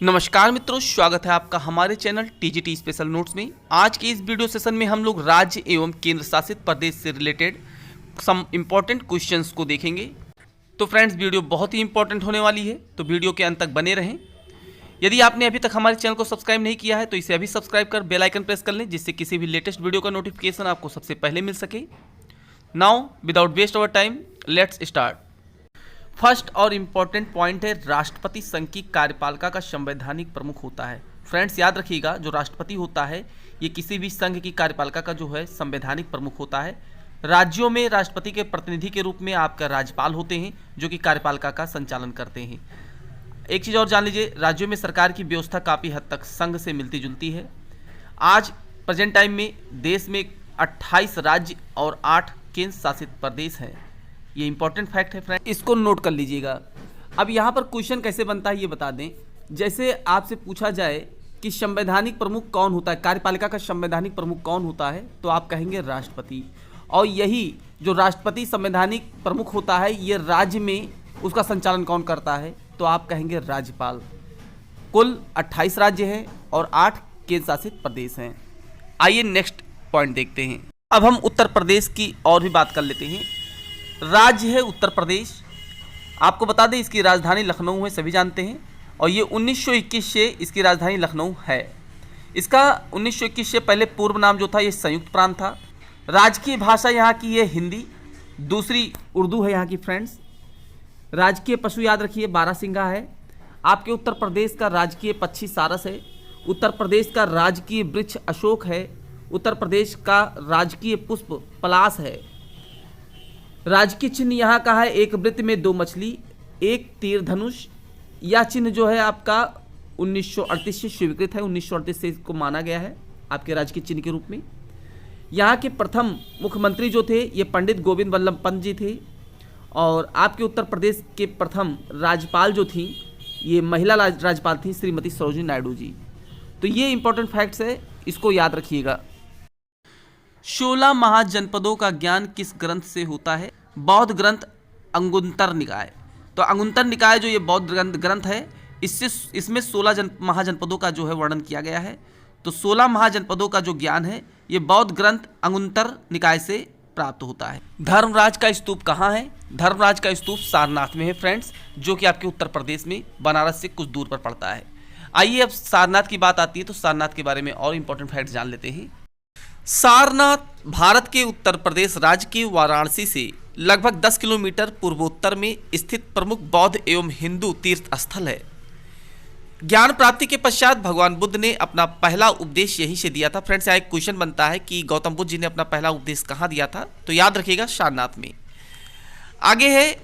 नमस्कार मित्रों, स्वागत है आपका हमारे चैनल टीजीटी स्पेशल नोट्स में। आज के इस वीडियो सेशन में हम लोग राज्य एवं केंद्र शासित प्रदेश से रिलेटेड सम इम्पॉर्टेंट क्वेश्चंस को देखेंगे। तो फ्रेंड्स, वीडियो बहुत ही इंपॉर्टेंट होने वाली है, तो वीडियो के अंत तक बने रहें। यदि आपने अभी तक हमारे चैनल को सब्सक्राइब नहीं किया है तो इसे अभी सब्सक्राइब कर बेल आइकन प्रेस कर लें, जिससे किसी भी लेटेस्ट वीडियो का नोटिफिकेशन आपको सबसे पहले मिल सके। Now without waste our time, let's start. First और इम्पॉर्टेंट पॉइंट है, राष्ट्रपति संघ की कार्यपालिका का संवैधानिक प्रमुख होता है। फ्रेंड्स, याद रखिएगा, जो राष्ट्रपति होता है ये किसी भी संघ की कार्यपालिका का जो है संवैधानिक प्रमुख होता है। राज्यों में राष्ट्रपति के प्रतिनिधि के रूप में आपका राज्यपाल होते हैं, जो कि कार्यपालिका का संचालन करते हैं। एक चीज़ और जान लीजिए, राज्यों में सरकार की व्यवस्था काफ़ी हद तक संघ से मिलती जुलती है। आज प्रेजेंट टाइम में देश में 28 राज्य और 8 केंद्र शासित प्रदेश हैं। ये इंपॉर्टेंट फैक्ट है फ्रेंड, इसको नोट कर लीजिएगा। अब यहाँ पर क्वेश्चन कैसे बनता है ये बता दें। जैसे आपसे पूछा जाए कि संवैधानिक प्रमुख कौन होता है, कार्यपालिका का संवैधानिक प्रमुख कौन होता है, तो आप कहेंगे राष्ट्रपति। और यही जो राष्ट्रपति संवैधानिक प्रमुख होता है, ये राज्य में उसका संचालन कौन करता है, तो आप कहेंगे राज्यपाल। कुल 28 राज्य हैं और 8 केंद्र शासित प्रदेश हैं। आइए नेक्स्ट पॉइंट देखते हैं। अब हम उत्तर प्रदेश की और भी बात कर लेते हैं। राज्य है उत्तर प्रदेश। आपको बता दें, इसकी राजधानी लखनऊ है, सभी जानते हैं। और ये 1921 से इसकी राजधानी लखनऊ है। इसका 1921 से पहले पूर्व नाम जो था ये संयुक्त प्रांत था। राजकीय भाषा यहाँ की है हिंदी, दूसरी उर्दू है यहाँ की फ्रेंड्स। राजकीय पशु याद रखिए बारहसिंगा है। आपके उत्तर प्रदेश का राजकीय पक्षी सारस है। उत्तर प्रदेश का राजकीय वृक्ष अशोक है। उत्तर प्रदेश का राजकीय पुष्प पलाश है। राजकीय चिन्ह यहाँ का है एक वृत्त में 2 मछली, एक तीर धनुष। यह चिन्ह जो है आपका 1938 से स्वीकृत है। 1938 से इसको माना गया है आपके राजकीय चिन्ह के रूप में। यहाँ के प्रथम मुख्यमंत्री जो थे ये पंडित गोविंद वल्लभ पंत जी थे। और आपके उत्तर प्रदेश के प्रथम राज्यपाल जो थी ये महिला राज्यपाल थी श्रीमती सरोजिनी नायडू जी। तो ये इंपॉर्टेंट फैक्ट्स है, इसको याद रखिएगा। 16 महाजनपदों का ज्ञान किस ग्रंथ से होता है? बौद्ध ग्रंथ अंगुत्तर निकाय। तो अंगुत्तर निकाय जो ये बौद्ध ग्रंथ है, इसमें 16 महाजनपदों का जो है वर्णन किया गया है। तो 16 महाजनपदों का जो ज्ञान है ये बौद्ध ग्रंथ अंगुत्तर निकाय से प्राप्त होता है। धर्मराज का स्तूप कहाँ है? धर्मराज का स्तूप सारनाथ में है फ्रेंड्स, जो कि आपके उत्तर प्रदेश में बनारस से कुछ दूर पर पड़ता है। आइए अब सारनाथ की बात आती है, तो सारनाथ के बारे में और इंपॉर्टेंट फैक्ट्स जान लेते हैं। सारनाथ भारत के उत्तर प्रदेश राज्य के वाराणसी से लगभग 10 किलोमीटर पूर्वोत्तर में स्थित प्रमुख बौद्ध एवं हिंदू तीर्थ स्थल है। ज्ञान प्राप्ति के पश्चात भगवान बुद्ध ने अपना पहला उपदेश यहीं से दिया था। फ्रेंड्स, यहाँ एक क्वेश्चन बनता है कि गौतम बुद्ध जी ने अपना पहला उपदेश कहाँ दिया था, तो याद रखिएगा सारनाथ में। आगे है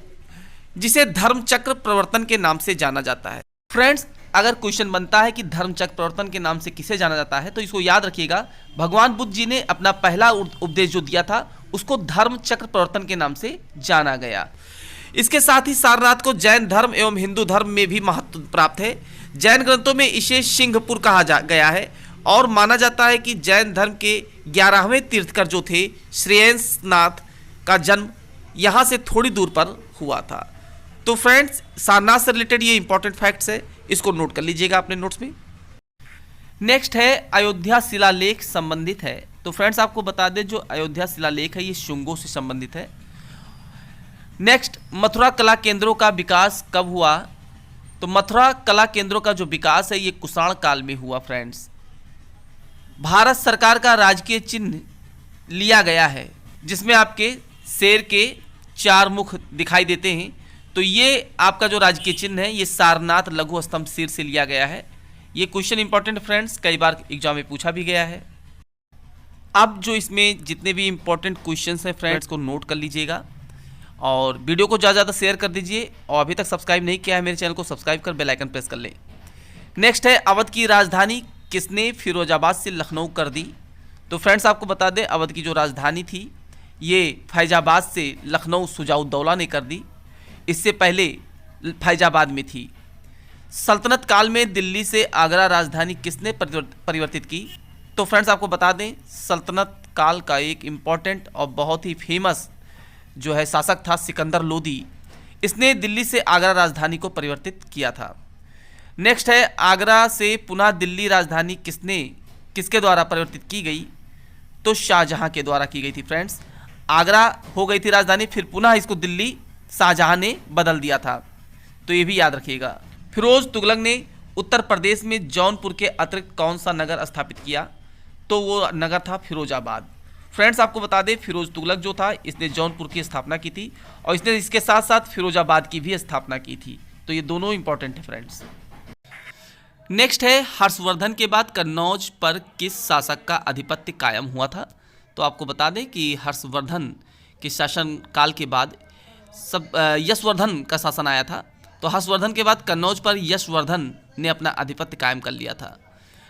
जिसे धर्मचक्र प्रवर्तन के नाम से जाना जाता है। फ्रेंड्स, अगर क्वेश्चन बनता है कि धर्मचक्र प्रवर्तन के नाम से किसे जाना जाता है, तो इसको याद रखिएगा, भगवान बुद्ध जी ने अपना पहला उपदेश जो दिया था उसको धर्मचक्र प्रवर्तन के नाम से जाना गया। इसके साथ ही सारनाथ को जैन धर्म एवं हिंदू धर्म में भी महत्व प्राप्त है। जैन ग्रंथों में इसे सिंहपुर कहा गया है और माना जाता है कि जैन धर्म के 11वें तीर्थकर जो थे श्रेयसनाथ का जन्म यहाँ से थोड़ी दूर पर हुआ था। तो फ्रेंड्स, सारनाथ से रिलेटेड ये इंपॉर्टेंट फैक्ट्स है, इसको नोट कर लीजिएगा अपने नोट्स में। नेक्स्ट है अयोध्या शिलालेख संबंधित है। तो फ्रेंड्स, आपको बता दें जो अयोध्या शिलालेख है ये शुंगों से संबंधित है। नेक्स्ट, मथुरा कला केंद्रों का विकास कब हुआ? तो मथुरा कला केंद्रों का जो विकास है ये कुषाण काल में हुआ। फ्रेंड्स, भारत सरकार का राजकीय चिन्ह लिया गया है, जिसमें आपके शेर के 4 मुख दिखाई देते हैं। तो ये आपका जो राजकीय चिन्ह है ये सारनाथ लघु स्तंभ शीर से लिया गया है। ये क्वेश्चन इंपॉर्टेंट फ्रेंड्स, कई बार एग्जाम में पूछा भी गया है। अब जो इसमें जितने भी इंपॉर्टेंट क्वेश्चंस हैं फ्रेंड्स को नोट कर लीजिएगा और वीडियो को ज़्यादा शेयर कर दीजिए। और अभी तक सब्सक्राइब नहीं किया है मेरे चैनल को, सब्सक्राइब कर बेल आइकन प्रेस कर लें। नेक्स्ट है अवध की राजधानी किसने फिरोजाबाद से लखनऊ कर दी? तो फ्रेंड्स, आपको बता दें अवध की जो राजधानी थी ये फैजाबाद से लखनऊ शुजाउद्दौला ने कर दी। इससे पहले फैजाबाद में थी। सल्तनत काल में दिल्ली से आगरा राजधानी किसने परिवर्तित की? तो फ्रेंड्स, आपको बता दें सल्तनत काल का एक इम्पॉर्टेंट और बहुत ही फेमस जो है शासक था सिकंदर लोदी। इसने दिल्ली से आगरा राजधानी को परिवर्तित किया था। नेक्स्ट है आगरा से पुनः दिल्ली राजधानी किसके द्वारा परिवर्तित की गई? तो शाहजहां के द्वारा की गई थी फ्रेंड्स। आगरा हो गई थी राजधानी, फिर पुनः इसको दिल्ली शाहजहां ने बदल दिया था, तो ये भी याद रखिएगा। फिरोज तुगलक ने उत्तर प्रदेश में जौनपुर के अतिरिक्त कौन सा नगर स्थापित किया? तो वो नगर था फिरोजाबाद। फ्रेंड्स आपको बता दें, फिरोज तुगलक जो था इसने जौनपुर की स्थापना की थी और इसने इसके साथ साथ फिरोजाबाद की भी स्थापना की थी, तो ये दोनों इंपॉर्टेंट है फ्रेंड्स। नेक्स्ट है हर्षवर्धन के बाद कन्नौज पर किस शासक का आधिपत्य कायम हुआ था? तो आपको बता दें कि हर्षवर्धन के शासनकाल के बाद यशवर्धन का शासन आया था, तो हर्षवर्धन के बाद कन्नौज पर यशवर्धन ने अपना आधिपत्य कायम कर लिया था।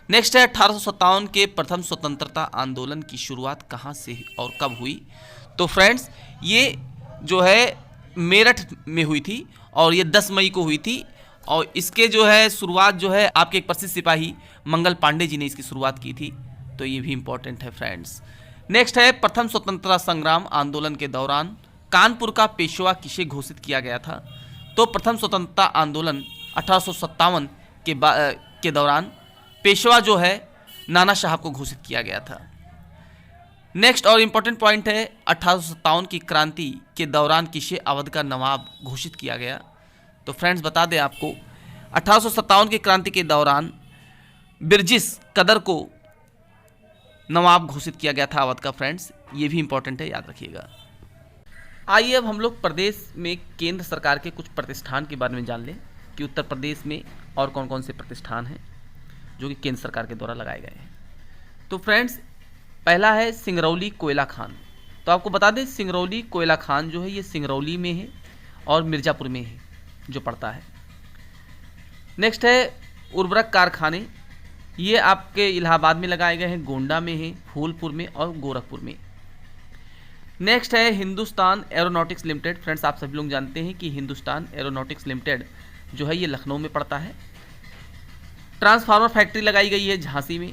नेक्स्ट है 1857 के प्रथम स्वतंत्रता आंदोलन की शुरुआत कहाँ से और कब हुई? तो फ्रेंड्स ये जो है मेरठ में हुई थी और ये 10 मई को हुई थी और इसके जो है शुरुआत जो है आपके एक प्रसिद्ध सिपाही मंगल पांडे जी ने इसकी शुरुआत की थी, तो ये भी इंपॉर्टेंट है फ्रेंड्स। नेक्स्ट है प्रथम स्वतंत्रता संग्राम आंदोलन के दौरान कानपुर का पेशवा किसे घोषित किया गया था? तो प्रथम स्वतंत्रता आंदोलन 1857 के दौरान पेशवा जो है नाना साहब को घोषित किया गया था। नेक्स्ट और इम्पोर्टेंट पॉइंट है 1857 की क्रांति के दौरान किसे अवध का नवाब घोषित किया गया? तो फ्रेंड्स बता दें आपको 1857 की क्रांति के दौरान बिरजिस कदर को नवाब घोषित किया गया था अवध का फ्रेंड्स, ये भी इंपॉर्टेंट है, याद रखिएगा। आइए अब हम लोग प्रदेश में केंद्र सरकार के कुछ प्रतिष्ठान के बारे में जान लें कि उत्तर प्रदेश में और कौन कौन से प्रतिष्ठान हैं जो कि केंद्र सरकार के द्वारा लगाए गए हैं। तो फ्रेंड्स पहला है सिंगरौली कोयला खान। तो आपको बता दें सिंगरौली कोयला खान जो है ये सिंगरौली में है और मिर्ज़ापुर में है जो पड़ता है। नेक्स्ट है उर्वरक कारखाने, ये आपके इलाहाबाद में लगाए गए हैं, गोंडा में है, फूलपुर में और गोरखपुर में। नेक्स्ट है हिंदुस्तान एरोनॉटिक्स लिमिटेड। फ्रेंड्स आप सभी लोग जानते हैं कि हिंदुस्तान एरोनॉटिक्स लिमिटेड जो है ये लखनऊ में पड़ता है। ट्रांसफार्मर फैक्ट्री लगाई गई है झांसी में।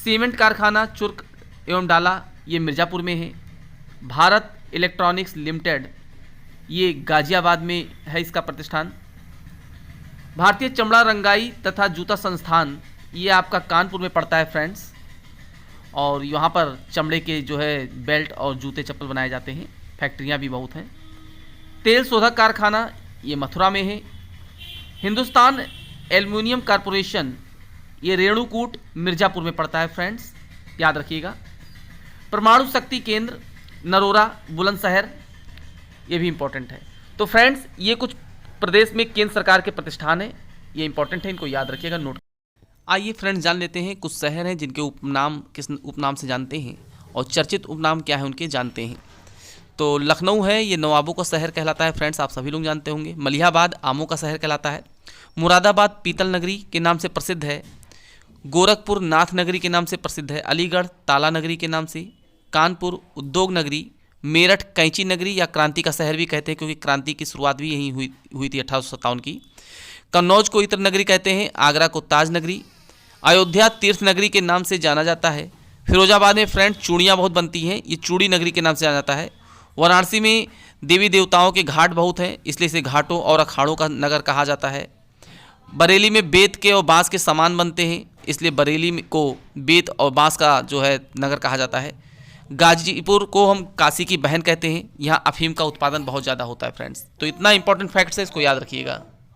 सीमेंट कारखाना चुर्क एवं डाला ये मिर्ज़ापुर में है। भारत इलेक्ट्रॉनिक्स लिमिटेड ये गाजियाबाद में है इसका प्रतिष्ठान। भारतीय चमड़ा रंगाई तथा जूता संस्थान ये आपका कानपुर में पड़ता है फ्रेंड्स, और यहाँ पर चमड़े के जो है बेल्ट और जूते चप्पल बनाए जाते हैं, फैक्ट्रियाँ भी बहुत हैं। तेल शोधक कारखाना ये मथुरा में है। हिंदुस्तान एल्युमिनियम कॉरपोरेशन ये रेणुकूट मिर्ज़ापुर में पड़ता है फ्रेंड्स, याद रखिएगा। परमाणु शक्ति केंद्र नरोरा बुलंदशहर ये भी इंपॉर्टेंट है। तो फ्रेंड्स ये कुछ प्रदेश में केंद्र सरकार के प्रतिष्ठान हैं, ये इंपॉर्टेंट है, इनको याद रखिएगा, नोट। आइए फ्रेंड्स जान लेते हैं कुछ शहर हैं जिनके उपनाम किस उपनाम से जानते हैं और चर्चित उपनाम क्या है उनके जानते हैं। तो लखनऊ है ये नवाबों का शहर कहलाता है फ्रेंड्स, आप सभी लोग जानते होंगे। मलिहाबाद आमों का शहर कहलाता है। मुरादाबाद पीतल नगरी के नाम से प्रसिद्ध है। गोरखपुर नाथ नगरी के नाम से प्रसिद्ध है। अलीगढ़ ताला नगरी के नाम से। कानपुर उद्योग नगरी। मेरठ कैंची नगरी या क्रांति का शहर भी कहते हैं क्योंकि क्रांति की शुरुआत भी यहीं हुई थी 1857 की। कन्नौज को इत्र नगरी कहते हैं। आगरा को ताज नगरी। अयोध्या तीर्थ नगरी के नाम से जाना जाता है। फिरोजाबाद में फ्रेंड चूड़ियाँ बहुत बनती हैं, ये चूड़ी नगरी के नाम से जाना जाता है। वाराणसी में देवी देवताओं के घाट बहुत हैं, इसलिए इसे घाटों और अखाड़ों का नगर कहा जाता है। बरेली में बेत के और बांस के सामान बनते हैं, इसलिए बरेली को बेत और बांस का जो है नगर कहा जाता है। गाजीपुर को हम काशी की बहन कहते हैं, यहाँ अफीम का उत्पादन बहुत ज़्यादा होता है फ्रेंड्स। तो इतना इंपॉर्टेंट फैक्ट्स है, इसको याद रखिएगा।